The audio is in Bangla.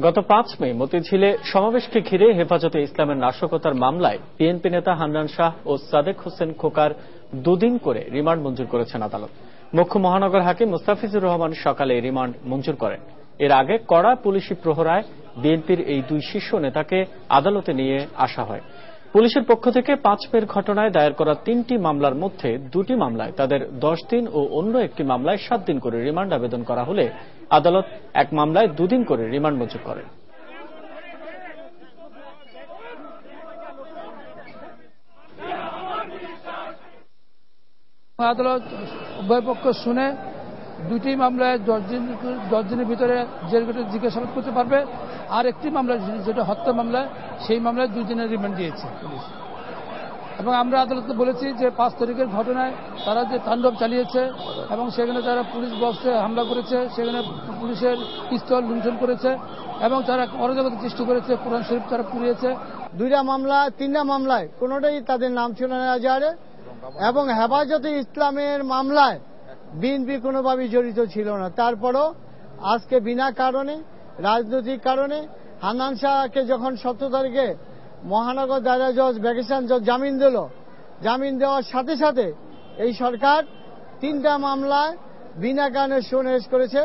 গত ৫ মে মতিঝিলে সমাবেশকে ঘিরে হেফাজতে ইসলামের নাশকতার মামলায় বিএনপি নেতা হান্নান শাহ ও সাদেক হোসেন খোকার দুদিন করে রিমান্ড মঞ্জুর করেছেন আদালত। মুখ্য মহানগর হাকিম মোস্তাফিজুর রহমান সকালে রিমান্ড মঞ্জুর করেন। এর আগে কড়া পুলিশি প্রহরায় বিএনপির এই দুই শীর্ষ নেতাকে আদালতে নিয়ে আসা হয়। পুলিশের পক্ষ থেকে ৫ মের ঘটনায় দায়ের করা ৩টি মামলার মধ্যে ২টি মামলায় তাদের ১০ দিন ও অন্য একটি মামলায় ৭ দিন করে রিমান্ড আবেদন করা হলে আদালত এক মামলায় ২ দিন করে রিমান্ড মঞ্জুর করেন। আদালত উভয় পক্ষ শুনে ২টি মামলায় ১০ দিনের ভিতরে জেল গেটে জিজ্ঞাসাবাদ করতে পারবে, আর একটি মামলা যেটা হত্যা মামলা, সেই মামলায় ২ দিনের রিমান্ড দিয়েছে পুলিশ। এবং আমরা আদালতকে বলেছি যে ৫ তারিখের ঘটনায় তারা যে তাণ্ডব চালিয়েছে এবং সেখানে তারা পুলিশ বক্সে হামলা করেছে, সেখানে পুলিশের পিস্তল লুণ্ঠন করেছে এবং তারা অরাজকতা সৃষ্টি করেছে, কোরআন শরীফ তারা পুড়িয়েছে। ২টা মামলা ৩টা মামলায় কোনোটাই তাদের নাম ছিল না যায়, এবং হেফাজতে ইসলামের মামলায় বিএনপি কোনোভাবেই জড়িত ছিল না। তারপরও আজকে বিনা কারণে, রাজনৈতিক কারণে হান্নান শাহকে যখন ১৭ তারিখে মহানগর দায়রা জজ ভ্যাকেশন জজ জামিন দিল, জামিন দেওয়ার সাথে সাথে এই সরকার ৩টা মামলায় বিনা কারণে শোনেস করেছে।